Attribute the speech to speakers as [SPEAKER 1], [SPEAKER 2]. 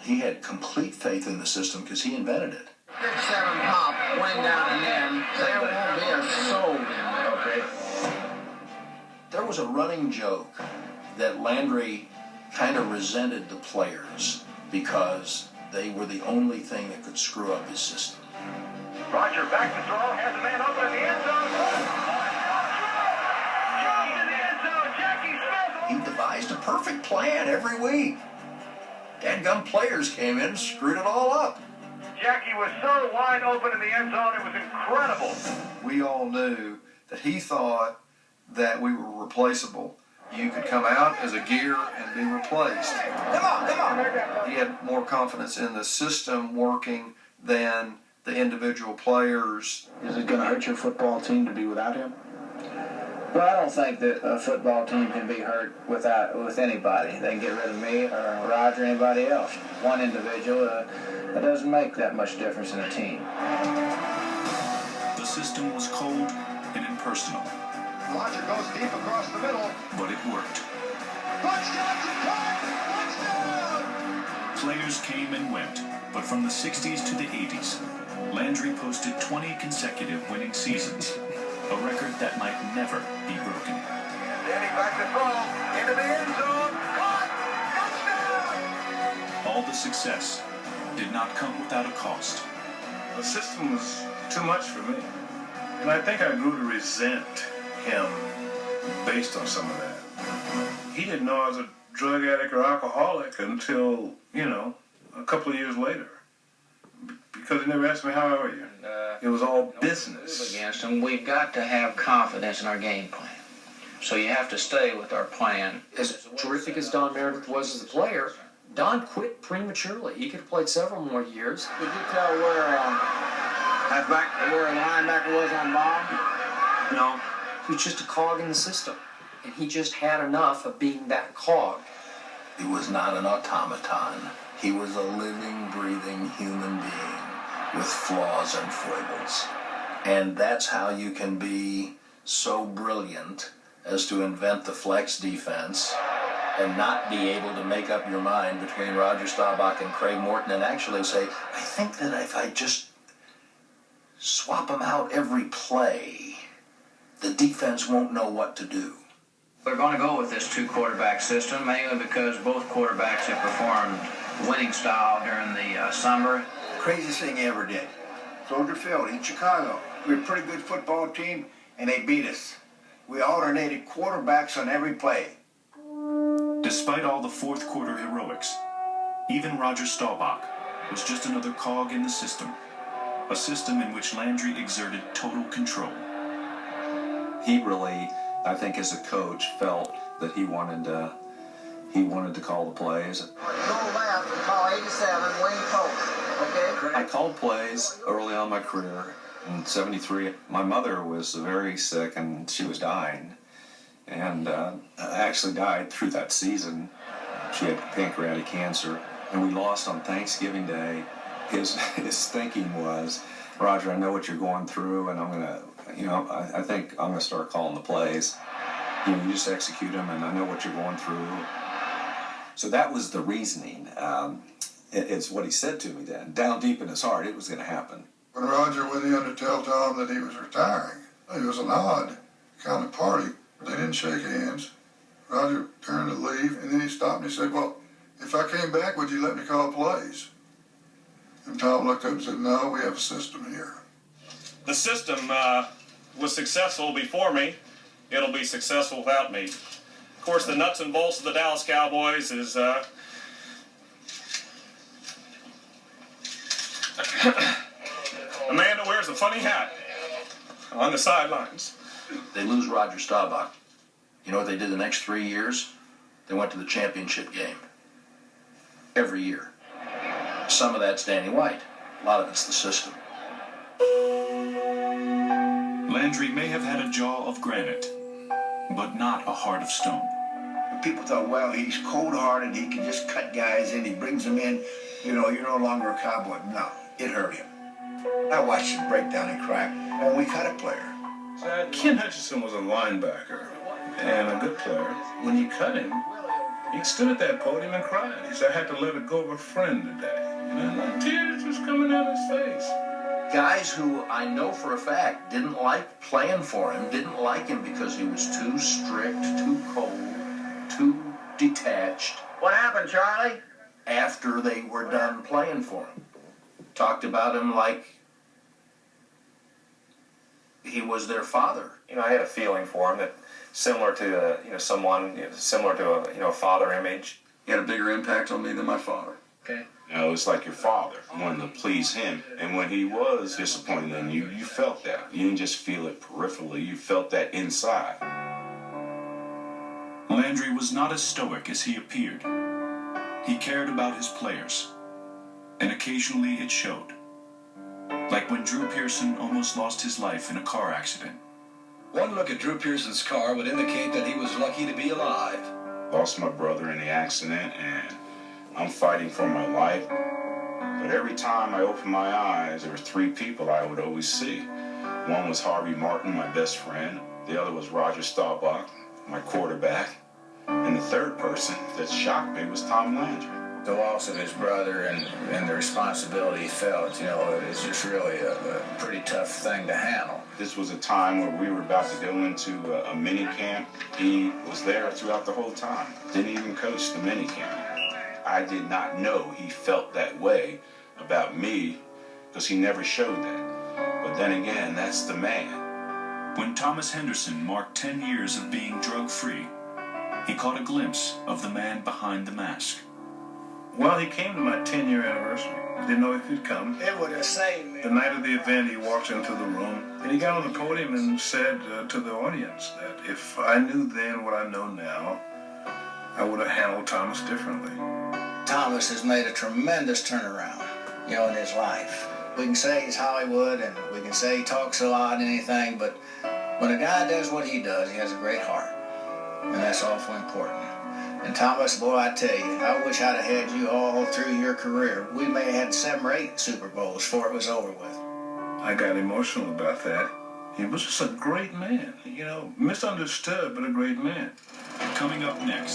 [SPEAKER 1] He had complete faith in the system because he invented it.
[SPEAKER 2] 6-7 pop, wing down and in. There won't be a soul in there.
[SPEAKER 1] Okay. There was a running joke that Landry kind of resented the players because they were the only thing that could screw up his system.
[SPEAKER 3] Roger back to throw, has a man open in the end zone. Jackie Smith.
[SPEAKER 1] He devised a perfect plan every week. Dadgum players came in and screwed it all up.
[SPEAKER 3] Jackie was so wide open in the end zone, it was incredible.
[SPEAKER 4] We all knew that he thought that we were replaceable. You could come out as a gear and be replaced.
[SPEAKER 1] Come on.
[SPEAKER 4] He had more confidence in the system working than the individual players.
[SPEAKER 5] Is it going to hurt your football team to be without him?
[SPEAKER 2] Well, I don't think that a football team can be hurt with anybody. They can get rid of me or Roger or anybody else. One individual, it doesn't make that much difference in a team.
[SPEAKER 6] The system was cold and impersonal.
[SPEAKER 3] Roger goes deep across the middle.
[SPEAKER 6] But it worked.
[SPEAKER 3] Touchdown!
[SPEAKER 6] Players came and went, but from the 60s to the 80s, Landry posted 20 consecutive winning seasons, a record that might never be broken.
[SPEAKER 3] Danny back to throw, into the end zone, caught, touchdown!
[SPEAKER 6] All the success did not come without a cost.
[SPEAKER 7] The system was too much for me. And I think I grew to resent him based on some of that. He didn't know I was a drug addict or alcoholic until, a couple of years later. Because he never asked me, how are you? It was all business.
[SPEAKER 2] Against him, we've got to have confidence in our game plan. So you have to stay with our plan.
[SPEAKER 8] As terrific as Don Meredith was as a player, Don quit prematurely. He could have played several more years.
[SPEAKER 2] Could you tell where a linebacker was on Bob?
[SPEAKER 8] No. He was just a cog in the system. And he just had enough of being that cog.
[SPEAKER 1] He was not an automaton. He was a living, breathing human being with flaws and foibles. And that's how you can be so brilliant as to invent the flex defense and not be able to make up your mind between Roger Staubach and Craig Morton and actually say, I think that if I just swap them out every play, the defense won't know what to do.
[SPEAKER 2] We're going to go with this two-quarterback system, mainly because both quarterbacks have performed winning style during the summer.
[SPEAKER 9] Craziest thing he ever did. Soldier Field in Chicago. We were a pretty good football team, and they beat us. We alternated quarterbacks on every play.
[SPEAKER 6] Despite all the fourth quarter heroics, even Roger Staubach was just another cog in the system, a system in which Landry exerted total control.
[SPEAKER 10] He really, I think as a coach, felt that he wanted to call the plays.
[SPEAKER 2] Go left and call 87 wing post, okay?
[SPEAKER 10] I called plays early on in my career. In '73, my mother was very sick and she was dying. And actually died through that season. She had pancreatic cancer. And we lost on Thanksgiving Day. His thinking was, Roger, I know what you're going through, and I'm going to, I think I'm going to start calling the plays. You just execute them, and I know what you're going through. So that was the reasoning. It's what he said to me then. Down deep in his heart, it was going to happen.
[SPEAKER 11] When Roger went in to tell Tom that he was retiring, it was an odd kind of party. They didn't shake hands. Roger turned to leave, and then he stopped and he said, well, if I came back, would you let me call plays? And Tom looked up and said, no, we have a system here.
[SPEAKER 7] The system was successful before me. It'll be successful without me. Of course, the nuts and bolts of the Dallas Cowboys is a man that wears a funny hat on the sidelines.
[SPEAKER 1] They lose Roger Staubach. You know what they did the next 3 years? They went to the championship game. Every year. Some of that's Danny White. A lot of it's the system.
[SPEAKER 6] Landry may have had a jaw of granite, but not a heart of stone.
[SPEAKER 9] People thought, well, he's cold-hearted, he can just cut guys in, he brings them in, you're no longer a cowboy. No, it hurt him. I watched him break down and crack when we cut a player.
[SPEAKER 7] Ken Hutchinson was a linebacker and a good player. When you cut him, He stood at that podium and cried. He said, I had to let it go of a friend today. And then tears was coming down his face.
[SPEAKER 1] Guys who I know for a fact didn't like playing for him, didn't like him because he was too strict, too cold, too detached.
[SPEAKER 3] What happened, Charlie?
[SPEAKER 1] After they were done playing for him. Talked about him like he was their father.
[SPEAKER 10] I had a feeling for him that similar to someone similar to a father image. He had a bigger impact on me than my father.
[SPEAKER 2] Okay.
[SPEAKER 12] It's like your father. You wanted to please him. And when he was disappointed in you, you felt that. You didn't just feel it peripherally, you felt that inside.
[SPEAKER 6] Landry was not as stoic as he appeared. He cared about his players, and occasionally it showed. Like when Drew Pearson almost lost his life in a car accident.
[SPEAKER 13] One look at Drew Pearson's car would indicate that he was lucky to be alive.
[SPEAKER 12] Lost my brother in the accident, and I'm fighting for my life. But every time I opened my eyes, there were three people I would always see. One was Harvey Martin, my best friend. The other was Roger Staubach, my quarterback. And the third person that shocked me was Tom Landry.
[SPEAKER 2] The loss of his brother and the responsibility he felt, is just really a pretty tough thing to handle.
[SPEAKER 12] This was a time where we were about to go into a mini camp. He was there throughout the whole time. Didn't even coach the mini camp. I did not know he felt that way about me because he never showed that. But then again, that's the man.
[SPEAKER 6] When Thomas Henderson marked 10 years of being drug-free, he caught a glimpse of the man behind the mask.
[SPEAKER 7] Well, he came to my 10-year anniversary. Didn't know if he'd come.
[SPEAKER 2] It would have saved me.
[SPEAKER 7] The night of the event, he walked into the room, and he got on the podium and said to the audience that if I knew then what I know now, I would have handled Thomas differently.
[SPEAKER 2] Thomas has made a tremendous turnaround, in his life. We can say he's Hollywood, and we can say he talks a lot and anything, but when a guy does what he does, he has a great heart, and that's awful important. And Thomas, boy, I tell you, I wish I'd have had you all through your career. We may have had 7 or 8 Super Bowls before it was over with.
[SPEAKER 7] I got emotional about that. He was just a great man, misunderstood, but a great man.
[SPEAKER 6] Coming up next.